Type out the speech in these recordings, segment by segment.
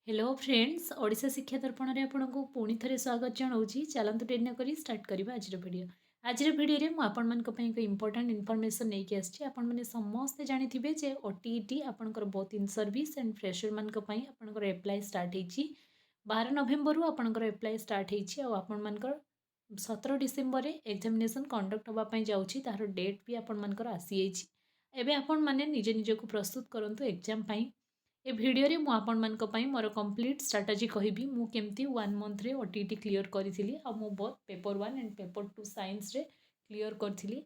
Hello friends Odisha शिक्षा दर्पण में आपको पुणी थे स्वागत जनाऊँगी। चलतु डेरी न करी स्टार्ट करवा आज भिडियो मुझे एक इंपोर्टाट इनफर्मेशन नहीं आसी। आपने समस्ते जानी जे ओटीईटी आपंकर both in service and fresher मानकर एप्लाय स्टार्ट हो 12 नवेम्बर आपंकर एप्लाय स्टार्ट होकर 17 डिसेम्बर एग्जामिनेशन कंडक्ट होगापी जाऊँगी तार डेट भी आपर आसी एवं आपण मैंने निजे निजक प्रस्तुत करूँ एग्जाम ए भिडियो रे मु आपण मानक पई मोर कंप्लीट स्ट्रेटजी कहबी मु केमती 1 मंथ रे ओटीटी क्लियर करिथिली आ मु both paper 1 and paper 2 science रे क्लियर करथिली।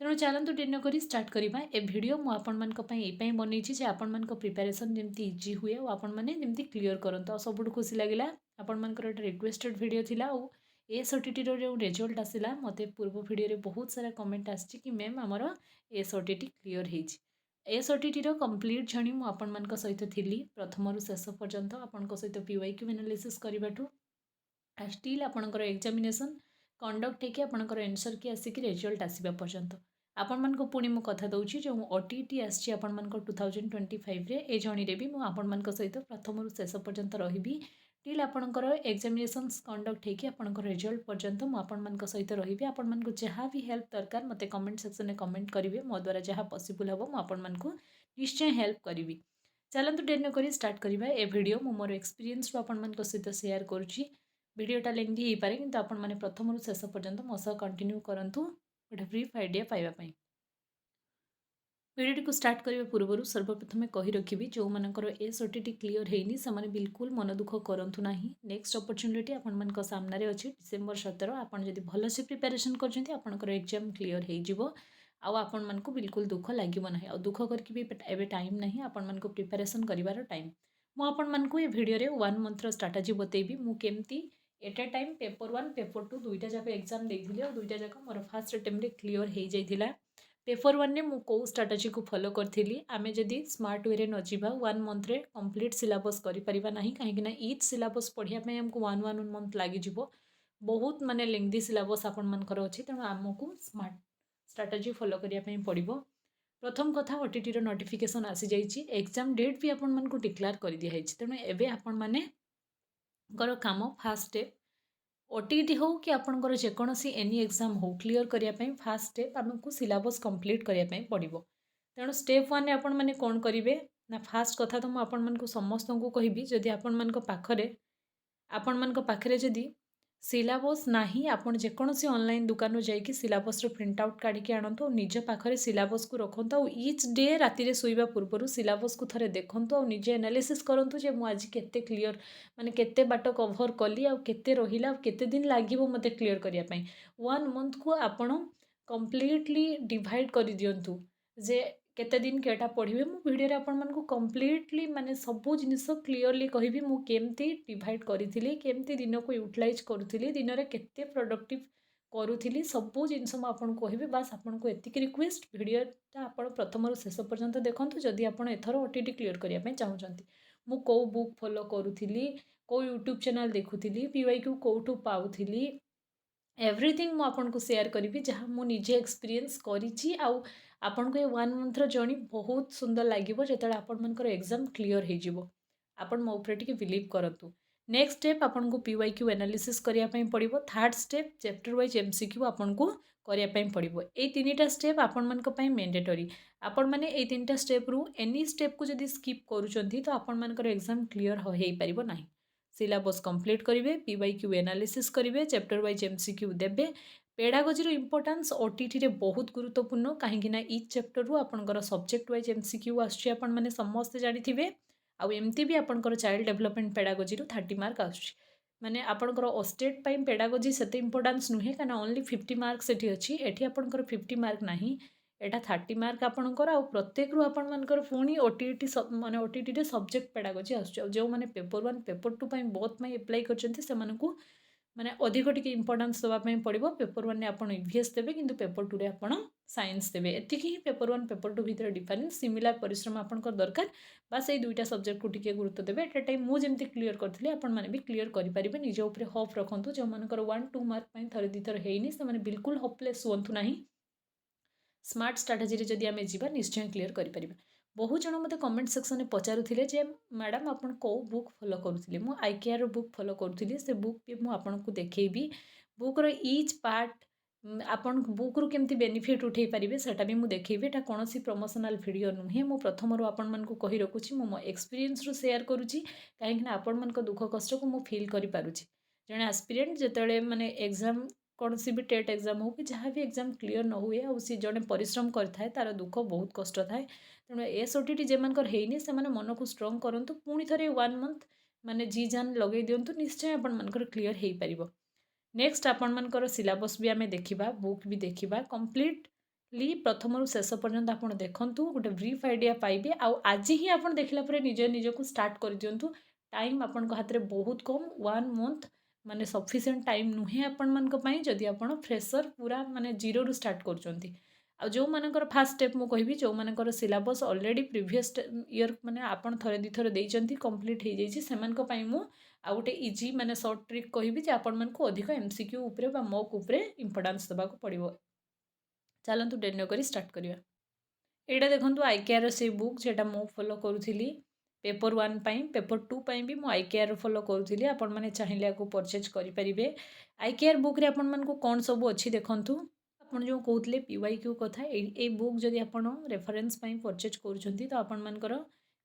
तेणु चलतु डेरी करी स्टार्ट करवा ए भिडियो मु आपण मानक पई ए पई बनैछि जे आपण मानक प्रिपरेशन जेमती इजी हुए और आपण माने जेमती क्लियर करंतु। आ सबुठ खुशी लागिला आपण मानकर एक रिक्वेस्टेड भिडियो थिला आ एस ओटीटी रो जो रिजल्ट आसिला मते पूर्व भिडियो रे बहुत सारा कमेंट आछि कि मैम हमर एस ओटीटी क्लियर हेछि। एस ओटीटी कंप्लीट जर्नी मु आपण मान सहित थी प्रथम रु शेष पर्यंत आपण सहित पीवाईक्यू एनालिसिस करवाठू स्टिल आपणकर एग्जामिनेशन कंडक्ट होकर आपणकर एनसर की आसिक रिजल्ट आसवा पर्यंत आपण मान पुणी मु कथा दूची जो ओटीटी आसी आपण मान 2025 रे ए जर्नी रे भी मु आपण मान सहित प्रथम रु शेष पर्यंत रही टिल आपणकर एग्जामिनेशन कंडक्ट होकर आपणकर रिजल्ट पर्यंत मु आपण मान सहित रही। आपण मान जहाँ भी हेल्प दरकार मते कमेंट सेक्शन में कमेंट करेंगे मो द्वारा जहाँ पॉसिबल हम मु आपण मान निश्चय हेल्प करी। चलतु डेरी न करी स्टार्ट करवा ए वीडियो मु मोर एक्सपीरियंस आपण मान सहित शेयर करुच्ची। वीडियोटा लेंथी हो पारे किंतु आपण माने प्रथम रु शेष पर्यंत मो सह कंटिन्यू करंतु गोटे ब्रीफ आइडिया पाइबा पई। वीडियो को स्टार्ट करने पूर्व सर्वप्रथम कही रखी जो मानकर एस ओटीटी क्लियर होनी से बिल्कुल मन दुख करूँ ना। नेक्स्ट अपॉर्चुनिटी आपण सामने अच्छी डिसेम्बर 17 आपड़ जब भलसे प्रिपेरेसन कर एग्जाम क्लियर हो आपण मन को बिल्कुल दुख लगे ना आ दुख करके भी एवं टाइम ना आपण मन को प्रिपेरेसन कर टाइम मुझे ये भिडियो 1 मंथर स्ट्राटेजी बतेबी मुझे at a time paper 1 paper 2 दुईटा जाक एग्जाम देती और दुईटा जाक मोर फास्ट अटेम्प्ट क्लियर हो जाता। पेपर 1 में मु स्ट्राटेजी को फॉलो करी आमे जदि स्मार्ट वे न जावा 1 मंथ रे कंप्लीट सिलेबस करिपरिबा नाही कहीं ईच सिलेबस पढ़िया आमको 1 मंथ लगी बहुत माने लेंथी सिलेबस आपण मानकर अच्छी तेणु आमको स्मार्ट स्ट्राटेजी फॉलो करने पड़ो। प्रथम कथा ओटीटी रो नोटिफिकेशन आसी जाइए एग्जाम डेट भी आपण मानको डिक्लेयर कर दिखाई तेणु एवं आपण माने काम फास्ट स्टेप ओटीटी हो कि आपंकर जेकोसी एनी एग्जाम हो क्लियर करने फास्ट स्टेप आमको सिलेबस कंप्लीट करने पड़ो। तेणु स्टेप 1 आपण मैंने कौन करेंगे ना फास्ट कथा तो मुझे समस्त को कहबी जदि आपण पाखे जदि सिलेबस नाही आपण जेकोसी ऑनलाइन दुकान जाकि सिलेबस प्रिंट आउट काढ़ी आणतु निज पाखे सिलेबस को रखु और ईच डे राति शोवा पूर्व सिलेबस को थे देखु और निजे एनालिसिस करूँ जे मुझे केते क्लियर माने केते बाट कभर कली आ केते रहिला केते दिन लागिवो मते क्लियर करने 1 मंथ को आपण कंप्लीटली डिवाइड कर दियंतु जे केते दिन केटा पढ़े मु भिडियो आपण मानकु कंप्लीटली माने सबु जिनिस क्लियरली कहबी मु केमती डिवाइड करिथिली केमती दिन को यूटिलाइज करुथिली दिन रे केते प्रोडक्टिव करुथिली सबु जिनिस मु आपन कहबी। बस आपन को एतिक रिक्वेस्ट भिडियोटा आपण प्रथम रु शेष पर्यंत देखंतु जदि आपण एथरो ओटीटी क्लियर करिया पय चाहुचंती मु को बुक फॉलो करुथिली को यूट्यूब चैनल देखुथिली पीवाईक्यू कोठू पाउथिली एवरीथिंग मु आपन को शेयर करी जहाँ मु निजे एक्सपीरियंस करिछि आउ आपन को 1 मंथर जर्नी बहुत सुंदर लगे जो आपण मनकर एग्जाम क्लियर हो आपण मो ऊपर टिके बिलीव करंतु। नेक्स्ट स्टेप आपन को पीवाईक्यू एनालिसिस करिया पय पड़िबो। Third step chapter wise MCQ आपन को करिया पय पड़िबो। ए तीनटा स्टेप आपण मनक पय मैंडेटरी आपण माने ए तीनटा स्टेप रु एनी स्टेप को जदि स्किप करूचंती तो आपण मनकर एग्जाम क्लियर हो पारिबो नाही। सिलेबस कंप्लीट करेंगे पीवाईक्यू एनालिसिस करेंगे चैप्टर वाइज एमसीक्यू देबे। पेडागोजी इंपोर्टेंस ओटीटी रे बहुत गुरुत्वपूर्ण कहीं ईच चैप्टर रु आपनकर सब्जेक्ट वाइज एमसीक्यू आछी आपण माने समस्त जानिथिबे आउ एमती भी आपनकर चाइल्ड डेवलपमेंट पेडागोजी रु 30 मार्क आछी माने आपनकर स्टेट पई पेडागोजी सेते इंपोर्टेंस नुहे काना ओनली 50 मार्क सेठी अछि एठी आपनकर 50 मार्क नाही एटा 30 मार्क आपनकर आ प्रत्येक रु आपण मानकर पुणी ओटीटी माने ओटीटी रे सब्जेक्ट पेडागोजी आछी जो माने पेपर 1 पेपर 2 पई बोथ पई अप्लाई करछंती से मानकू माने अधिक टिके इंपोर्टेंस दवा पई पड़िबो। पेपर 1 ने आपण ईवीएस देबे किंतु पेपर 2 रे आपण साइंस देबे एतिकी ही पेपर 1 पेपर 2 भीतर डिफरेंस सिमिलर परिश्रम आपनकर दरकार बस ए दुईटा सब्जेक्ट को टिके गुरुत्व देबे। एट ए टाइम मु जेमती क्लियर करथिले आपण माने भी क्लियर करि परिबे निज ऊपर होप रखंतु जो मानकर 1-2 मार्क पई थरे दिथर हेइनी से माने बिल्कुल होपलेस होंतु नाही। स्मार्ट स्ट्राटेजी रे जदि आमे जीवा निश्चय क्लियर करि परिबे। बहुत जन मते कमेंट सेक्शन में पचारुथिले जे मैडम आपण को बुक फॉलो करुथिले मु आईकेआर बुक फॉलो करुथिले से बुक भी मु आपनको देखैबी बुक रो ईच पार्ट आपण बुक रु केमती बेनिफिट उठै परिबे सेटा भी मु देखैबी एटा कोनोसी प्रमोशनल वीडियो नुहे मु प्रथम रु आपण मानको कहि रखुची मु मो एक्सपीरियंस रु शेयर करूची काहे कि आपण मानको दुख कष्ट को मु फील करि पारुची जणे एस्पिरेंट जेतळे माने एग्जाम कौनसी भी टेट एग्जाम हो कि जहाँ भी एग्जाम क्लीयर न हुए आ सी जड़े परिश्रम करए तार दुख बहुत कष्ट थाए तेणु एसओटी जेमर होनी से मन को स्ट्रंग करूँ पुणी थे 1 मंथ माने जी जान लगे दिंतु निश्चय आपंकर क्लीयर हो पार नेक्स्ट आपंकर सिलेबस भी आम देखा बुक भी देखा कम्प्लीटली प्रथम रु शेष पर्यंत आप देखूँ गोटे ब्रीफ आइडिया पाइबे आज ही आप देखला निज निजक स्टार्ट कर दिंतु टाइम आपण हाथ में बहुत कम 1 मंथ माने सफिशिएंट टाइम नुहे आपण मानक पई जदि आपण फ्रेशर पूरा माने जीरो रु स्टार्ट करचंती आ जो मानकर फास्ट स्टेप मु कहबी जो मानकर सिलेबस ऑलरेडी प्रीवियस ईयर माने आपण थरे दी थरे देइचंती कंप्लीट हे जाइछि सेमानक पई मु आ गोटे इजी माने शॉर्ट ट्रिक कहबी जे आपण मानक अधिक एमसीक्यू ऊपर बा मॉक ऊपर इंपोर्टेंस देबा को पड़िबो चलंतु डेनो करी स्टार्ट करिया एटा देखंतु आईकेआर से बुक जेटा मु फॉलो करूथिली पेपर 1 पाई पेपर 2 पाई भी मु आईकेआर फॉलो करूथिली आपण माने चाहिले को परचेज करि परिबे आईकेआर बुक रे आपण मान को कोन सब अछि देखंतु आपण जो कहउतले पीवाईक्यू कथा ए बुक जदि आपण रेफरेंस पाई परचेज करूछंती तो आपण मानकर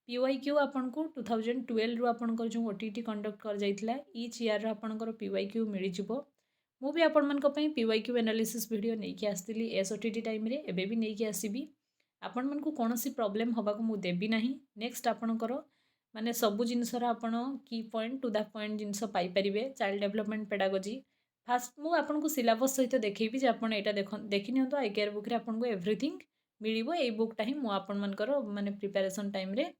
पीवाईक्यू आपण को 2012 रु आपणकर जो ओटीटी कंडक्ट कर जाइतला ईच ईयर आपणकर पीवाईक्यू मिली जिवो मु भी आपण मान को पई पीवाईक्यू एनालिसिस वीडियो नै कि आस्तिली एसओटीटी टाइम रे एबे भी नै कि आसीबी आपण मन को कोनोसी प्रॉब्लम होबा को मु देबी नाही नेक्स्ट आपणकर माने सबु जिनसर आपण की पॉइंट टू द पॉइंट जिनस पाई परिबे चाइल्ड डेवलपमेंट पेडागोजी फास्ट मु आपन को सिलेबस सहित देखैबी जे आपण एटा देखि नियंतो आईकेआर बुक रे आपन को एवरीथिंग मिलिबो ए बुकटा ही मु आपण मानकर माने प्रिपरेशन टाइम रे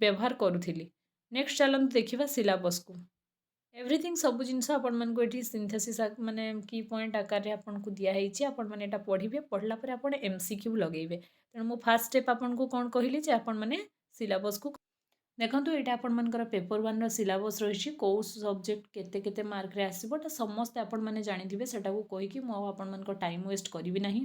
व्यवहार करूथिली नेक्स्ट चलन देखिबा सिलेबस को एवरीथिंग सब जिनस आपण मन को एठी सिंथेसिस माने की पॉइंट आकार रे आपण को दिया हेछि आपण माने एटा पढिबे पढला पर आपण एमसीक्यू लगेबे तेणु मु फास्ट स्टेप आपण को कोन कहिली जे आपण माने सिलेबस को देखंतु एटा आपण मानकर पेपर 1 रो सिलेबस रहिछि को सब्जेक्ट केते केते मार्क रे आसीबो त समस्त आपण माने जानि दिबे सेटा को कहि कि मु आपण मानकर टाइम वेस्ट करबी नाही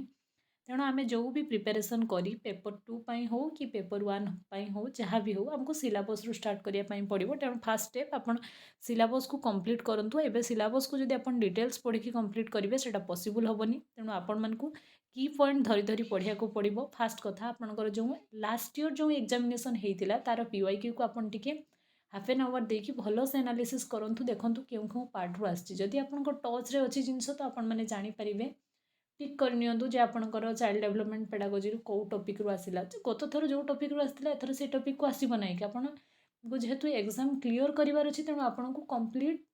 तेणु आम जो भी प्रिपेरेसन करी पेपर 2 पाई हो कि पेपर 1 पाई हो जहाँ भी हो आमको सिलेबस रु स्टार्ट करने पड़ो तेणु फास्ट स्टेप आप सिलेबस को कंप्लीट करूँ एवं सिलेबस को जब आप डिटेल्स पढ़ी कंप्लीट करेंगे से पॉसिबल हेनी तेणु आपण मानक की पॉइंट धरी धरी पढ़िया को पड़ो फास्ट कथा आपंकर जो लास्ट ईयर जो एग्जामिनेशन होता तार पीवाईक्यू को आपन टिके हाफ एन आवर देकी भल से एनालिसिस करूँ देखूँ क्यों क्यों पार्ट रु आदि आप टच रे अच्छी जिनस तो आपण मैंने जानीपारे टिक कर नियंतु जे आपणकर चाइल्ड डेवलपमेंट पेडागोजी को टॉपिक रु आसिला गत थर जो टॉपिक रु आसिला एथर से टॉपिक को आसीबो नै कि आपण को जेहेतु एग्जाम क्लियर करिवार अछि तेणु आपण को कंप्लीट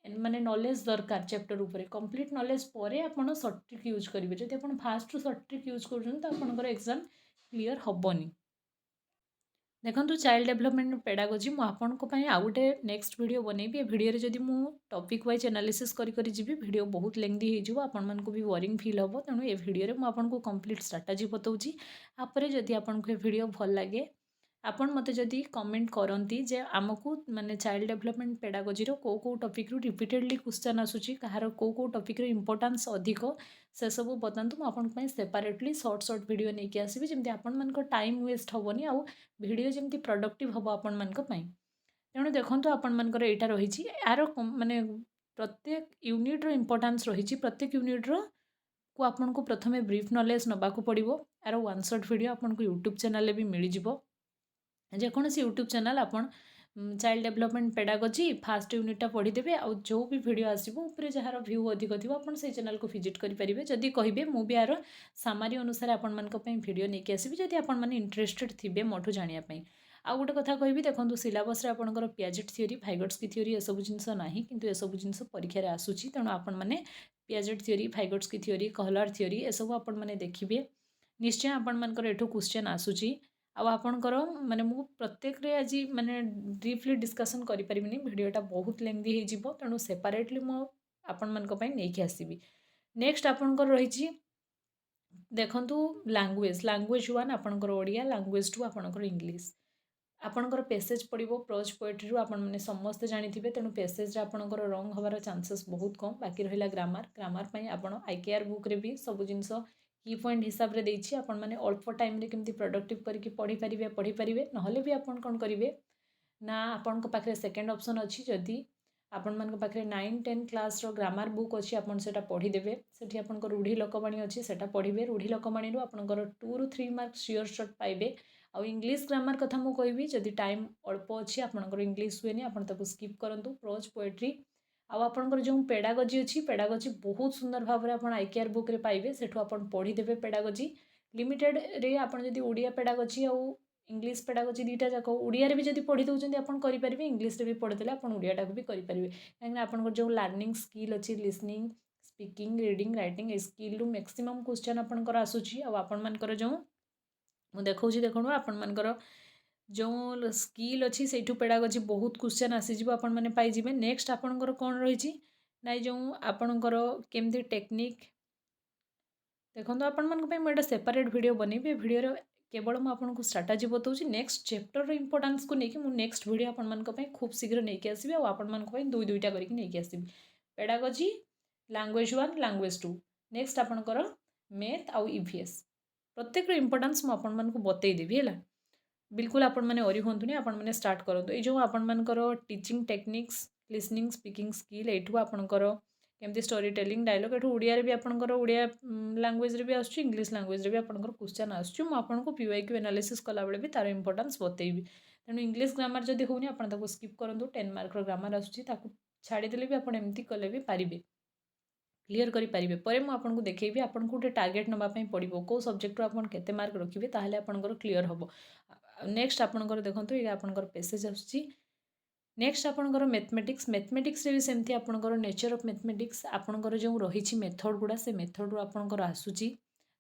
माने नॉलेज दरकार चैप्टर ऊपर कंप्लीट नॉलेज परे आपण शॉर्ट ट्रिक यूज करिवे जदि आपण फास्ट शॉर्ट ट्रिक यूज करूछन त आपणकर एग्जाम क्लियर हबोनी देखो चाइल्ड डेवलपमेंट पेडागोजी मु आपनको पई आ गोटे नेक्स्ट वीडियो बनैबी ए वीडियो रे जदि मु टॉपिक वाइज एनालिसिस करी जीवी वीडियो बहुत लेंथी हो जिवो आपण मानको भी बोरिंग फील हबो तेणु ए वीडियो रे मु आपनको कंप्लीट स्ट्रेटजी बताउची आपरे जदि आपनको ए वीडियो भल लागे आपण मते जदि कमेंट करंती जे आमको माने चाइल्ड डेवलपमेंट पेडागोजी रो को टॉपिक रु रिपीटेडली क्वेश्चन आसुची कहार को टॉपिक रो इंपोर्टेंस अधिक से सब बतातु मु आपन पई सेपरेटली शॉर्ट वीडियो नै कि आसीबी जेमति आपण मानको टाइम वेस्ट होबनी आ वीडियो जेमति प्रोडक्टिव हबो आपण मानको पई तेणु देखंतु आपण मानकर एटा रहिछि यार माने प्रत्येक यूनिट रो इंपोर्टेंस रहिछि प्रत्येक यूनिट रो को आपण को प्रथमे ब्रीफ नॉलेज नबा को पड़िबो यार वन शॉट वीडियो आपण को यूट्यूब चैनल रे भी मिली जिवो जेकोसी यूट्यूब चैनल आपण चाइल्ड डेवलपमेंट पेडागोजी फास्ट यूनिटा पढ़ीदेवे आ जो भी वीडियो आसो ऊपर जार व्यू अधिक थी आपड़ से चैनल को विजिट करेंगे जदि कहे मुझे यार सामारी अनुसार आपण मानी वीडियो नहीं आसबि जदि आपण मैंने इंटरेस्टेड थे मोठू जानापी आउ गोटे कथा कहि देखो सिलेबस आपंकर पियाजेट थ्योरी फाइगट्स थ्योरी ये सब जिनस ना कि सब जिनस परीक्षा आसूची तेणु आपण मैंने पियाजेट थ्योरी फाइगट्स थ्योरी कलर थ्योरी ये सब आपण मैंने देखिए निश्चय आपण मानकर एठू क्वेश्चन आसूची आपणकर माने मु प्रत्येक रे आज माने डीपली डिस्कशन करि परिबिनी वीडियोटा बहुत लेंथी हे जिवो तेणु सेपरेटली मो आपण मानक पई नै कि आसीबी नेक्स्ट आपणकर रहिछि देखंतु लैंग्वेज 1 आपणकर ओडिया लैंग्वेज 2 आपणकर इंग्लिश आपणकर पैसेज पड़िबो प्रोज पोएट्री रु आपण माने समस्त जानिथिबे तेणु पैसेज रे आपणकर रंग हवार चांसेस बहुत कम बाकी रहिला ग्रामर पई आपण आईकेआर बुक रे भी सब जिंस की पॉइंट हिसाब रे देछि आपण माने अल्प टाइम रे केमती प्रोडक्टिव करके पढ़ी पारिबे नहले भी आपण कोन करिवे ना आपण को पाखरे सेकंड ऑप्शन अछि जदी आपण मान को पाखरे 9 10 क्लास रो ग्रामर बुक अछि आपण सेटा पढ़ी देबे सेठी आपण को रूढ़ी लोकवाणी अछि सेटा पढ़िबे रूढ़ी लोकवाणी रो आपण को 2 ରୁ 3 मार्क श्योर शॉट पाइबे आ इंग्लिश ग्रामर कथा मु कहबी जदी टाइम अल्प अछि आपण को इंग्लिश हुएनी आपण ताको स्किप करंतु प्रोज पोएट्री आ आपणकर जो पेडागोजी अच्छी पेडागोजी बहुत सुंदर भाव में आप आईकेआर बुक रे पाइबे सेठू आपण पढ़ीदेवे पेडागोजी लिमिटेड रे आपण जदी ओडिया पेडागोजी आ इंग्लिश पेडागोजी दुईटा जाक ओडिया रे भी जदी पढ़ी दउचंदी आपण करि परिबे इंग्लिश रे भी पढ़िदेले आपण ओडिया टाको भी करि परिबे काहेकि आपणकर जो लर्निंग स्किल अच्छी listening speaking reading writing a skill रु मैक्सिमम क्वेश्चन आपणकर आसुची आ आपण मानकर जो मु देखौची देखणु आपण मानकर जो स्किल अच्छी से पेडागोजी बहुत क्वेश्चन आसीज आपण मैंने पाइबे नेक्स्ट आपणकर कौन रही ना जो आपणकर केमती टेक्निक देखो आपण मान सेपरेट वीडियो बनैबी वीडियो केवल मुझे स्ट्राटेजी बताऊँ नेक्स्ट चैप्टर इंपोर्टेंस को लेकिन मुझे नेक्स्ट वीडियो आपण खूब शीघ्र नहीं आसबि आपण दुईटा करके आसबि पेडागोजी लैंग्वेज 1 लैंग्वेज 2 नेक्स्ट आपणकर मैथ आउ ईवीएस प्रत्येक इंपोर्टेंस मुझे बतईदेवी है बिल्कुल आपण मैंने ओरी हूँ आपण मैंने स्टार्ट करूँ ये जो आपण मानकर teaching techniques listening speaking skill एठू आपणकर केमती स्टोरी टेलिंग डायलॉग एठू ओडिया रे भी आपणकर ओडिया लैंग्वेज रे भी आसुची इंग्लिश लैंग्वेज रे भी आपणकर क्वेश्चन आसुची मु आपनको पीवाईक्यू एनालिसिस कला बेले भी तार इंपोर्टेंस बतैबी तेणु इंग्लिश ग्रामर जदी होनी आपण ताको स्किप करंतु 10 मार्क रो ग्रामर आसुची ताको छाड़ी देले भी आपण एमती कले भी पारिबे क्लीयर करि पारिबे परे मु आपनको देखैबी आपण गोटे टार्गेट नबा पई पड़िबो को सब्जेक्ट रो आपण केते मार्क रखिबे ताहले आपणकर क्लीयर हबो नेक्स्ट आपणकर देखंतु ये आपणकर पैसेज आसुची नेक्स्ट आपणकर मैथमेटिक्स रे भी सेमती आपणकर नेचर ऑफ मैथमेटिक्स आपणकर जो रही मेथड गुड़ा से मेथड रू आपणकर आसुची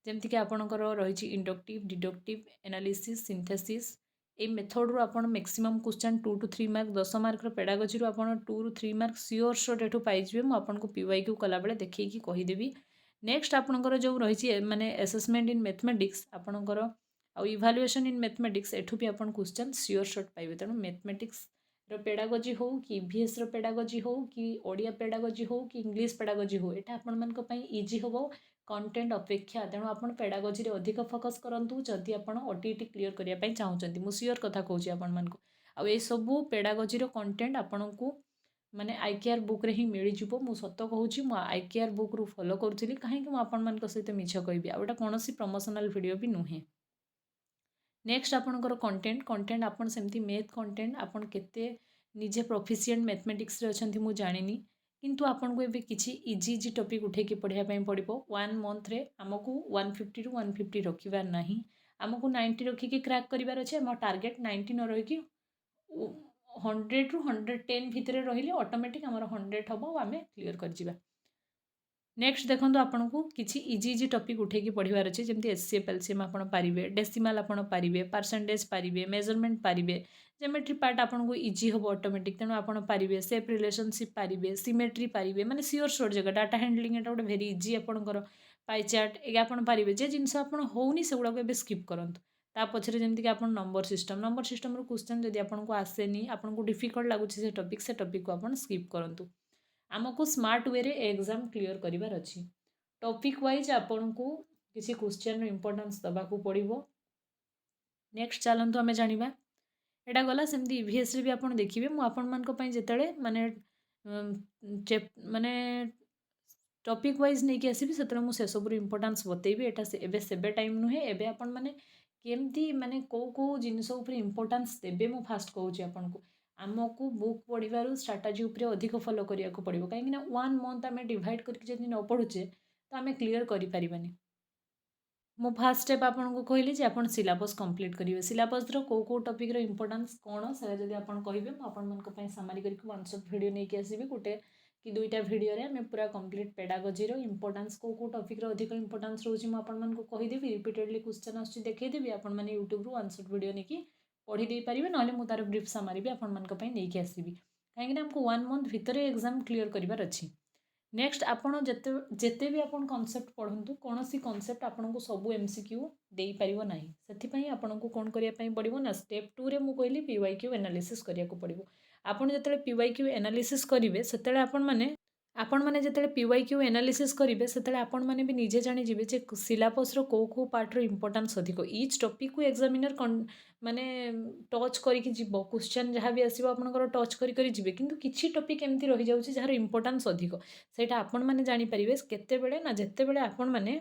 जेमती कि आपणकर रही inductive deductive analysis synthesis a method रू आपण maximum question 2 to 3 mark 10 mark pedagogy रू आपण 2 ରୁ 3 मार्क सियोर शॉट एठू पाइजिबे मु आपनको पीवाईक्यू कला बेले देखैकी कहिदेबी नेक्स्ट आपणकर जो रही माने असेसमेंट इन मैथमेटिक्स आपणकर आउ इभालुएशन इन मैथमेटिक्स एठू भी आपण क्वेश्चन सियोर शॉट पाइबे तेणु मैथमेटिक्स रो पेडागोजी हो कि ईवीएस रो पेडागोजी हो कि ओडिया पेडागोजी हो कि इंग्लिश पेडागोजी हो एटा आपण मानक पई इजी होबो कंटेंट अपेक्षा तेणु आपण पेडागोजी रे अधिक फोकस करंतु जदि आपण ओटीटी क्लियर करिया पई चाहउचंती मु सियोर कथा कहूची आपण मानक आ ए सबु पेडागोजी रो कंटेंट आपनकू माने आईकेआर बुक रे ही मिली जिवो मु सत्य कहूची मु आईकेआर बुक रु फॉलो करथिली काहे कि मु आपण मानक सहित मिछ कहबी आ एटा कोनोसी प्रमोशनल वीडियो भी नुहे नेक्स्ट आपणकर कंटेंट आपण सेमती मैथ कंटेंट आपण केते निजे प्रोफिशिएंट मैथमेटिक्स रे अछंती मु जानिनी किंतु आपन को एबे किछि इजी टॉपिक उठे के पढ़िया पई पड़िबो 1 मंथ रे हमकू 150 ରୁ 150 रखिबार नाही हमकू 90 रखी के क्रैक करिवार अछि हम टारगेट 90 न रही कि 100 ରୁ 110 भितरे रहिले ऑटोमेटिक हमर 100 हबो आमे क्लियर कर जिबा नेक्स्ट देखो आपन को किसी इजी टॉपिक उठेकी पढ़वार अच्छे जमी एचसीएफ एलसीएम आप पारे डेसिमाल आप पारे परसेंटेज पारे मेजरमेंट पारे जेमेट्री पार्ट आपन को इजी हम ऑटोमेटिक तेणु आप पारे सेफ रिलेशनशिप पारे सिमेट्री पारे माने सियोर शॉर्ट जगह डाटा हैंडलिंग एटा गोटे भेरी इजी आपंकर पाई चार्ट ये आप पारे जे जिनस आप होनी से गुड़ाक ए स्किप करूँ ता पछरे जमीक आप नंबर सिस्टम क्वेश्चन जब आपको आसेनी आपको डिफिकल्ट लगुच से टॉपिक को आप स्किप करूँ आमको स्मार्ट वे रे एग्जाम क्लियर करिवार अछि टॉपिक वाइज आपन को किसी क्वेश्चन रो इंपोर्टेंस दबा को पड़िबो नेक्स्ट चलंतु हमें जानिबा एटा गला सेमती ईवीएस रे भी आपन देखिबे मु आपन मान को पई जेतळे माने माने टॉपिक वाइज नै कि आसीबी सेतळे मु से सब रो इंपोर्टेंस बतेइबे एटा से एबे सेबे टाइम नुहे एबे आपन माने केमती माने को जिनिस ऊपर इंपोर्टेंस देबे मु फास्ट कहूची आपन को आमको बुक पढ़िबार स्ट्राटेजी उपरे अधिक फॉलो करिया को पड़िबो काहे कि ना 1 मंथ आमे डिवाइड करके जदि न पढुचे तो आमे क्लियर करि परिबानी मु फर्स्ट स्टेप आपन को कहली जे आपन सिलेबस कंप्लीट करिवे सिलेबस रो को टॉपिक रो इंपोर्टेंस कोन से जदि आपन कहिबे मु आपन मन को पई समरी करके वन शॉट वीडियो नै के आसीबे गुटे कि दुईटा वीडियो रे आमे पूरा कंप्लीट पेडागोजी रो इंपोर्टेंस को टॉपिक रो अधिक इंपोर्टेंस रोची मु आपन मन को कहि देबी रिपीटेडली क्वेश्चन आछि देखै देबी आपन माने YouTube रो वन शॉट वीडियो नै कि पढ़ी दे पारिबे नहले मु तार ब्रीफ समरी भी आपन मन को पई नै के आसीबी काहे कि हमको 1 मंथ भितरे एग्जाम क्लियर करिवार अछि नेक्स्ट आपन जेते भी आपन कांसेप्ट पढंतु कोनोसी कांसेप्ट आपन को सब एमसीक्यू देई परिबो नाही सेति पई आपन को कोन करिया पई पड़िबो ना स्टेप 2 रे मु कहली पीवाईक्यू एनालिसिस करिया को पड़िबो आपन जेतले पीवाईक्यू एनालिसिस करिवे सेतले आपन माने आपण मैंने जिते PYQ एनालिसिस करेंगे से आपण मैंने भी निजे जानीजे जे सिलाबस कौ पार्टर इंपोर्टान्स अधिक इच टॉपिक को एग्जामिनर माने टच करके जीव क्वेश्चन जहाँ भी आसो आपंकर टच करी जी किंतु किसी टॉपिक एमती रही जाऊँगी जार इंपोर्टान्स अधिक से आपण मैंने जानीपारे केते ना जिते बड़े आपण मैंने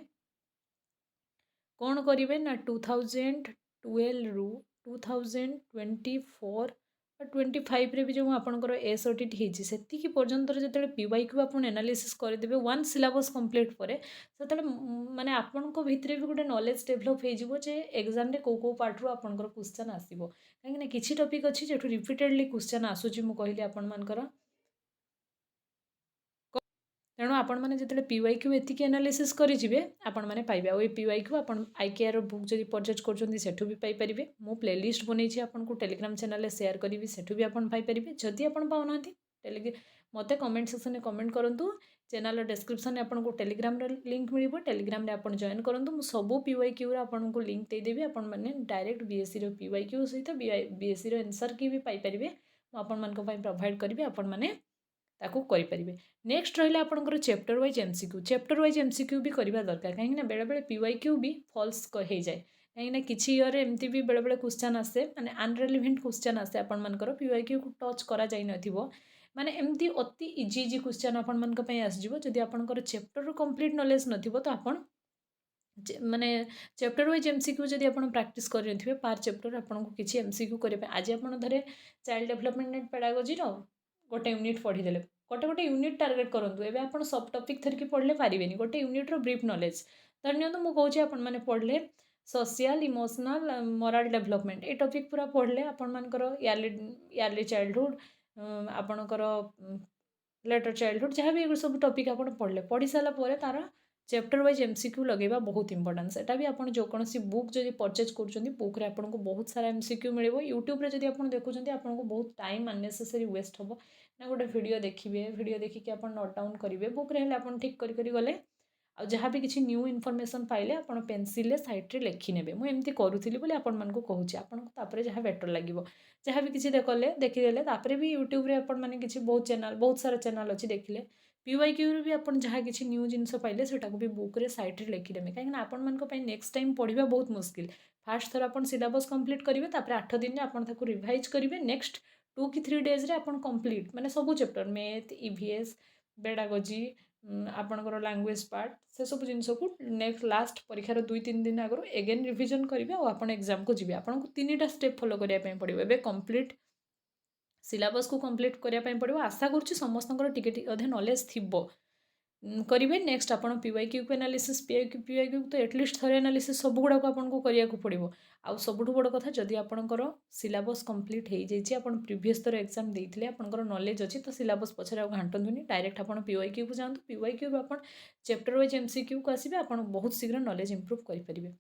कौन करेंगे ना 2012 रु 2024 25 रे भी जो आपंकर SOTT होती से पर्यंत जो PYQ आप एनालिसिस करदे वन सिलेबस कंप्लीट पर से माने आपण भितर भी गोटे नॉलेज डेभलप हो एग्जाम रे कौ पार्ट रू आपंकर क्वेश्चन आसो कहीं किसी टॉपिक अच्छी जो रिपीटेडली क्वेश्चन आसूँ मुझे कहली आपण मानकर तेणु आपण मैंने जो PYQ एतिक एनालिसिस करेंगे आपण मैंने पाइबे आ PYQ आप IKR बुक जब परचेज कर भी पाइपर मु प्लेलिस्ट बनई आपको टेलीग्राम चैनल शेयर करी सेठू भी आपन पाइपर जदि आप पाऊना मत कमेंट सेक्शन में कमेंट करूँ चैनल डिस्क्रिप्शन आपको टेलीग्राम लिंक मिल टेलीग्राम आप जॉइन करूँ सबू PYQ आपको लिंक देदेवी आपण मैंने डायरेक्ट BSc PYQ सहित BSc आंसर की भी पाइपर आपण मान प्रोवाइड करी आपण मैंने ताकू करें नेक्स्ट रहा आपंकर चैप्टर वाइज MCQ भी करवा दरकार कहीं बेले बेले PYQ भी फॉल्स हो जाए कहीं किसी ईयर एमती भी बेले बेले क्वेश्चन आसे माने अनरेलिवेंट क्वेश्चन आसे आपंकर PYQ को टच करा जाई नथिबो माने एमती अति इजी क्वेश्चन आपण आसजिवो जदि आपंकर चैप्टर कंप्लीट नॉलेज नथिबो तो आपण माने चैप्टर वाइज MCQ जदि आप प्रैक्टिस कर पार चैप्टर आपको किसी MCQ करेंगे आज आप धरे चाइल्ड डेवलपमेंट एंड पेडागोजी गोटे यूनिट पढ़ीदे गोटे गोटे यूनिट टार्गेट करूँ एवं आप सब टॉपिक थरिकी पढ़ले पारे गोटे यूनिट्र ब्रीफ नॉलेज धरनी मुझे आपण मैंने पढ़ले सोशल इमोशनल मोराल डेवलपमेंट ये टॉपिक पूरा पढ़ले आपर यारली चाइल्डहुड आपणकर लेटर चाइल्डहुड जहाँ भी सब टॉपिक आप पढ़ले पढ़ी सारापर तार चैप्टर वाइज MCQ लगेगा बहुत इंपोर्टेंट सेटा भी आपन जो कौन बुक जब परचेज कर बुक रे आपको बहुत सारा MCQ मिले यूट्यूब रे जब आप देखुं आपको बहुत टाइम अननेसेसरी वेस्ट हम ना गोटे वीडियो देखिए आप नोट डाउन करेंगे बुक रे आप ठीक करी गले आ जहाँ भी किसी न्यू इनफॉरमेशन पाइले आप पेनसिल साइड रे लिखिने मुझे एमती करूली बोली आपण मानक कहूँ आपको जहाँ बेटर लगे जहाँ भी किसी देखिदेले भी यूट्यूब रे आपण मैंने किसी बहुत सारा चैनल अच्छी देखिले PYQ भी आप जहाँ किसी न्यू जिनस पाइले से भी बुक रे साइड रे लिखिदेमे कहीं आपण मान नेक्स्ट टाइम पढ़ा बहुत मुस्किल फास्ट थर आप सिलेबस कंप्लीट करेंगे 8 दिन में आप रिवाइज करेंगे नेक्स्ट 2 कि 3 डेज रे अपन कंप्लीट माने सब चैप्टर मैथ EVS पेडागोजी आपणकर लैंग्वेज पार्ट से सब जिनस को नेक्स्ट लास्ट परीक्षार 2-3 दिन आगु एगेन रिविजन करेंगे और आप एग्जाम को जी आपको 3टा स्टेप फॉलो करने पड़ो एवं कंप्लीट सिलेबस को कंप्लीट करने पड़ो आशा करुँच समस्त अधे नॉलेज थी करेंगे नेक्स्ट आप PYQ को एनालिसिस PYQ तो एटलिस्ट थरे एनालिसिस सब गुड़ाक आपको करिया पड़ो आउ सबुठ बड़ कथा जदि आपंकर सिलेबस कंप्लीट हो जाइए आप प्रीवियस थर एग्जाम देते आपंकर नॉलेज अच्छी तो सिलेबस पछरे घाटुनि डायरेक्ट आप PYQ को जातु PYQ आप चैप्टर वाइज MCQ को आसबे आप बहुत शीघ्र नॉलेज इंप्रूव करेंगे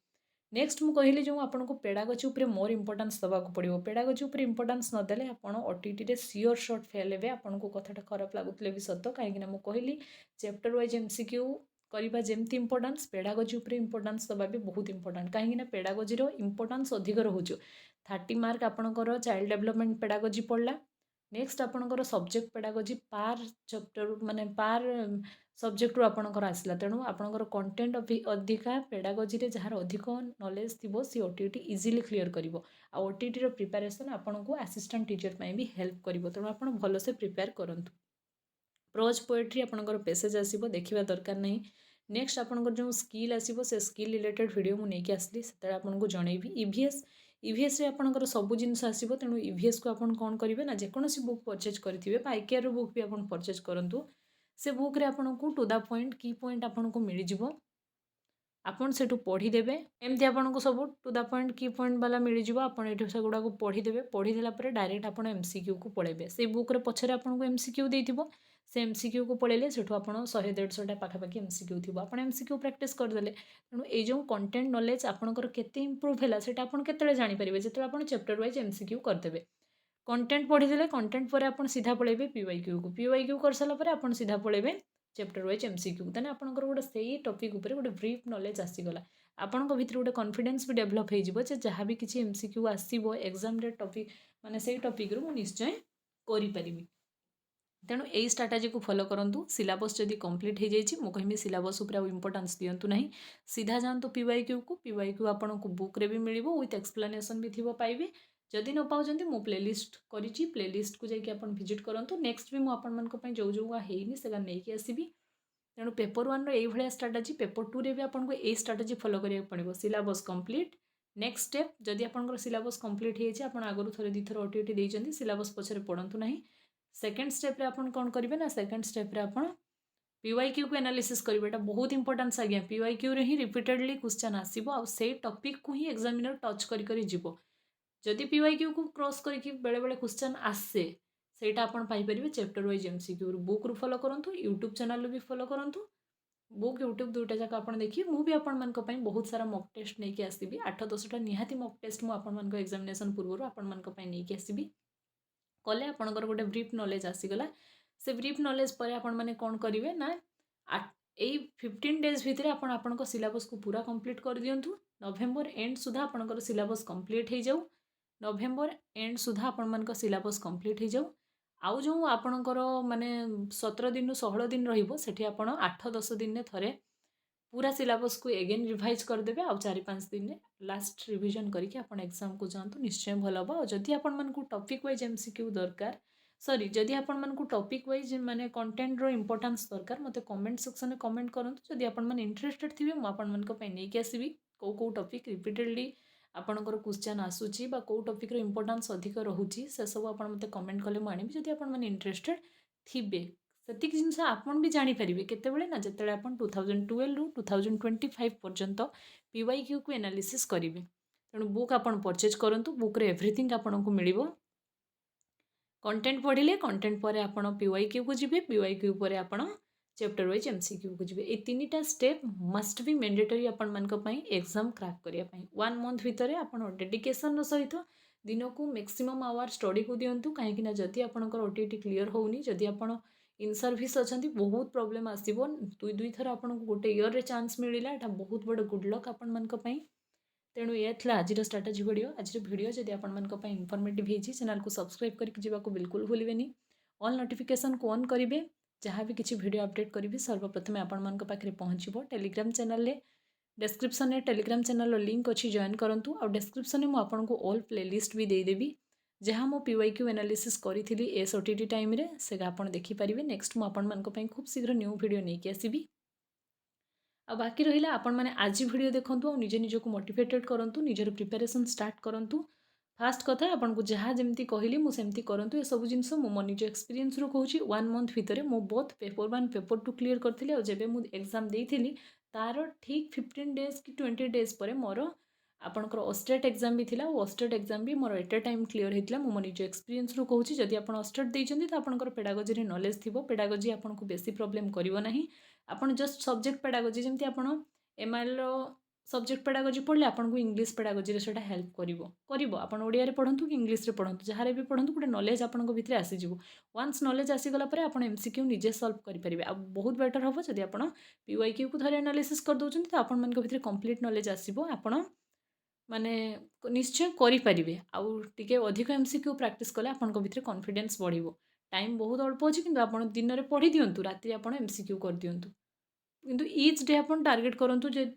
नेक्स्ट मुझे कहली जो आपको पेडागोजी उपर मोर इंपोर्टान्स देवाक पड़ो पेडागोजी उपर इंपोर्टान्स नदेले आप OTT रे सियोर शॉट फेल हे आपको कथाटा खराब लगुले भी सत कहीं मुझे कहली चैप्टर वाइज MCQ करवा जमती इंपोर्टान्स पेडागोजी उपर इंपोर्टान्स दबा भी बहुत इंपोर्टाट कहीं पेडागोजी इंपोर्टान्स अधिक रोचे 30 मार्क आपंकर चाइल्ड डेवलपमेंट पेडागोजी पढ़ला नेक्स्ट आपंकर सब्जेक्ट पेडागोजी पार चैप्टर माने पार सब्जेक्ट रू आपंकर आसला तेणु आपंकर कंटेंट अधिका पेडागोजी रे जहाँ अधिक नॉलेज थी सी OTT इजिली क्लीयर कर OTT रो प्रिपरेशन आपको असिस्टेंट टीचर भी हेल्प कर तेणु आप भलसे प्रिपेयर करूँ प्रोज पोएट्री आपंकर पेसेज आसो देखा दरकार नहीं नेक्स्ट आपंकर जो स्किल आसो से स्किल रिलेटेड वीडियो मुझे आसली से आपको जनइबी EVS रे आपंकर सबू जिनस आसो तेणु EVS को आप कौन करेंगे ना जेकोसी बुक परचेज करेंगे IKR बुक भी आप परचेज करूँ से बुक रे आपको टू द पॉइंट की पॉइंट आपको मिल आपन सेठू पढ़ीदेवे एमती आपको सब टू द पॉइंट की पॉइंट वाला मिल आपड़ से गुड़ा पढ़ीदेवे पढ़ीदेला डायरेक्ट आप MCQ को पढ़ेबे से बुक रे पछरे आपको MCQ देइथिबो से MCQ को पढ़ेले सेठू आप 100-150टा पाखापाखि MCQ थी आप MCQ प्रैक्टिस करदे तेणु ये जो कंटेंट नॉलेज आपंकर केते इंप्रूव है सेटा आपन केते जानिपारे जो आप चैप्टर वाइज MCQ करदेवे कंटेंट पढ़ीदे कंटेंट पर आप सीधा पढ़ेबे PYQ कर सारापर आप सीधा पढ़ेबे चैप्टर वाइज MCQ तेना आपंकर गोटे से टॉपिक उपर गोटे ब्रीफ नॉलेज आसीगला आपण भितर गोटे कॉन्फिडेंस भी डेवलप हो जहाँ भी किसी MCQ आसो एग्जाम रे टॉपिक माने से टॉपिक रू निश्चय करि परिबी तेणु यही स्ट्राटेजी को फॉलो करंतु सिलेबस जदि कंप्लीट हो जाइए मु कहमी सिलेबस उपर आउ इंपोर्टेंस दियंतु नहीं सीधा जातु पीवाईक्यू को पीवाईक्यू आपन को बुक रे भी मिलिबो विथ एक्सप्लेनेशन भी थिबो पाइबे जदि न पाउछंती मु प्लेलिस्ट करिछि प्लेलिस्ट को जाइए आपन विजिट करंतु नेक्स्ट भी मु आपन मन को पई जो जो हेइनी सेगा नै कि आसीबी तेणु पेपर 1 रो एई भलिया स्ट्राटेजी पेपर 2 रे भी आपन को एई स्ट्राटेजी फॉलो करिया पड़िबो सिलेबस कंप्लीट नेक्स्ट स्टेप जदि आपन सिलेबस कंप्लीट हे छै आपन आगरु थरे दी थर ओटीटी देइछंती सिलेबस पछरे पढंतु नाही सेकेंड स्टेप रे आपन कोन करिवे ना सेकेंड स्टेप रे आपन पीवाईक्यू को एनालिसिस करिवे एटा बहुत इंपोर्टेंस आज्ञा पीवाईक्यू रे ही रिपीटेडली क्वेश्चन आसीबो आ से टॉपिक को ही एग्जामिनर टच करी करी जिवो जदि पीवाईक्यू को क्रॉस करके बेले बेले क्वेश्चन आसे सेटा आपन पाई परिबे चैप्टर वाइज एमसीक्यू बुक रु फॉलो करंतु यूट्यूब चैनल भी फॉलो करंतु बुक यूट्यूब दुईटा जाक आपन देखिए मु भी आपन मन को पई बहुत सारा मॉक टेस्ट नै कि आसीबी 8-10टा निहाती मॉक टेस्ट मु आपन मन को एग्जामिनेशन पूर्व आपन मन को पई नै कि आसीबी कले आपनकर गोटे ब्रीफ नॉलेज आसीगला से ब्रीफ नॉलेज पर आपण माने कोन करिवे ना एई 15 डेज भितरे आपण आपनको सिलेबस को पूरा कंप्लीट कर दियंतु नवेम्बर एंड सुधा आपनकर सिलेबस कंप्लीट हे जाऊ नवेम्बर एंड सुधा आपण मन को सिलेबस कंप्लीट हे जाऊ आउ जो आपनकर माने 17 दिन 16 दिन रहिबो सेठी आपण 8-10 दिन ने थरे पूरा सिलेबस को एगेन रिवाइज करदेवे आउ 4-5 दिन में लास्ट रिविजन करके आपण एग्जाम को जातु निश्चय भल हम और जदि आपण मन को टॉपिक वाइज एमसीक्यू दरकार सॉरी जदि आपण मन को टॉपिक वाइज माने कंटेंट रो इंपोर्टेंस दरकार मते कमेंट सेक्शन में कमेंट करंतु जदि आपण मन इंटरेस्टेड थिबे म आपण मन को पई नै कि आसीबी को टॉपिक रिपीटेडली आपणकर क्वेश्चन आसूची बा को टॉपिक रो इंपोर्टेंस अधिक रहुची से सब आपण मते कमेंट कले म आनिबी जदि आपण मन इंटरेस्टेड थिबे सेतिक जिनस आपण भी जानी परिबे केतेबेले ना जेतेले आपण 2012 रु 2025 पर्यंत पीवाईक्यू को एनालिसिस करिवे तेणु बुक आपण परचेज करंतु बुक रे एवरीथिंग आपण को मिलिबो कंटेंट पढिले कंटेंट परे आपण पीवाईक्यू को जिबे पीवाईक्यू परे आपण चैप्टर वाइज एमसीक्यू को जिबे ए तीनटा स्टेप मस्ट बी मैंडेटरी आपण मन को पई एग्जाम क्रैक करिया पई 1 मंथ भितरे आपण डेडिकेशन रो सहित दिन को मैक्सिमम आवर स्टडी को दियंतु काहे कि ना जदी आपनकर ओटीटी क्लियर होउनी जदी आपण इन सर्विस अच्छा बहुत प्रोब्लेम आसो दुई थर आपको गोटे इयर रे चांस मिलला एटा बहुत बड़ गुड लक आपण मन तेणु ये था आज स्ट्राटेजी वीडियो आज वीडियो जदि आपण मन इनफॉर्मेटिव होती चैनल को सब्सक्राइब करके जावाक बिल्कुल भूलिबेनी ऑल नोटिफिकेशन को ऑन करेंगे जहाँ भी किसी वीडियो अपडेट करी सर्वप्रथम आपण मन पाखे पहुँचो टेलीग्राम चैनल रे डिस्क्रिप्शन में टेलीग्राम चैनल लिंक अच्छी जॉइन करूँ और डिस्क्रिप्शन में आपको ऑल प्लेलिस्ट भी देदेवी जहाँ मो पीवाईक्यू एनालिसिस करी एस ओटीटी टाइम रे से आपण देखिपारे नेक्स्ट मुझे खूब शीघ्र न्यू वीडियो नहीं कि आसबि आ बाकी रहा आपण मैंने आज वीडियो देखूँ और निजे निजक मोटिवेटेड करूँ निजर प्रिपेरेसन स्टार्ट करूँ फास्ट कथा आपन को जहाँ जमी कहली मुझे करूँ ये सब जिन मो निज एक्सपीरियंस रू कहूँ 1 मंथ भितर मु बोथ पेपर 1 पेपर 2 क्लीयर करी और जब मुझे एग्जाम देती तार ठीक 15 डेज कि 20 डेज पर मोर आपणकर ऑस्टेट एग्जाम भी थिला ऑस्टेट एग्जाम भी more at a time clear होता मो निज एक्सपीरियंस रू कहूँ जदि आप ऑस्टेट देइछन्ती तो आपणकर पेडागोजी रे नॉलेज थिबो पेडागोजी आपनको बेसी प्रॉब्लम करिवो नाही आपण जस्ट सब्जेक्ट पेडागोजी जमती आपण एमआईएल रो सब्जेक्ट पेडागोजी पढ़ले आपको इंग्लिश पेडागोजी रे सेटा हेल्प करिवो आपण ओडिया रे पढंतु कि इंग्लिश रे पढंतु जहारे भी पढंतु गोटे नॉलेज आपनको भितरे आसीजिवो वन्स नॉलेज आसीगला परे आपण एमसीक्यू निजे सॉल्व करि परिबे आ बहुत बेटर हबो जदि आपण पीवाईक्यू को थरे एनालिसिस कर दोछन्ती तो आपण मनक भितरे कंप्लीट नॉलेज आसीबो आपण माने निश्चय करि परिबे आ टिके अधिक एमसीक्यू प्रैक्टिस कले आपनको भितरे कॉन्फिडेंस बढ़िबो टाइम बहुत अल्प अछि किंतु आपण दिन रे पढि दियंतु राति आपण एमसीक्यू कर दियंतु किंतु ईच डे आपण टार्गेट करंतु जे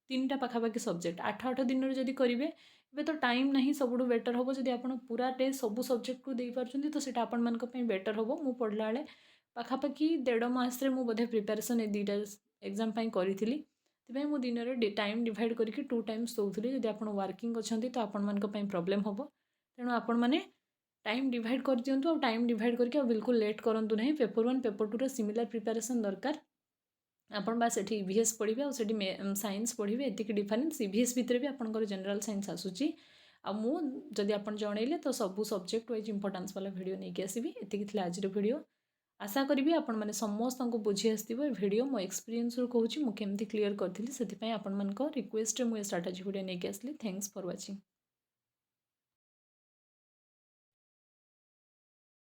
3टा पाखापाखि सब्जेक्ट 8 दिन जदि करेंगे ए तो टाइम नहीं सबुठ बेटर हम जब आप पूरा डे सब सब्जेक्ट को दे पार्टी तो सीटा आपण मान बेटर हम मु पढ़ला बेले पाखापाखि 1.5 मास मु बोधे प्रिपेरेसन ए 2टा एग्जाम करी तेज मु दिन में टाइम डिवाइड करके 2 टाइम्स दौली जब आप वर्किंग अच्छा तो आपण मान प्रोब्लेम हम तेणु आपण मैंने टाइम डिवाइड कर दिंतु और टाइम डिवाइड करके बिल्कुल लेट करूँ ना पेपर 1 पेपर 2 सिमिलर प्रिपेरेसन दरकार आपण बास एठी ईवीएस पढ़िबे और सेठी साइंस पढ़िबे एतिक डिफरेंस ईवीएस भितर भी आपनकर जनरल साइंस आसुची आ मु जदि आपण जणैले तो सब सब्जेक्ट वाइज इंपोर्टेंस वाला वीडियो नहीं कि आसीबी एतिक थिला आज वीडियो आशा करी आपण मैंने समस्त को बुझी आसथिबो वीडियो मो एक्सपीरियंस रू कहूची मु केमती क्लियर करथिली सेति पय आपण मनक रिक्वेस्ट रे मु स्ट्रेटजी वीडियो नहीं कि आसली थैंक्स फॉर वाचिंग।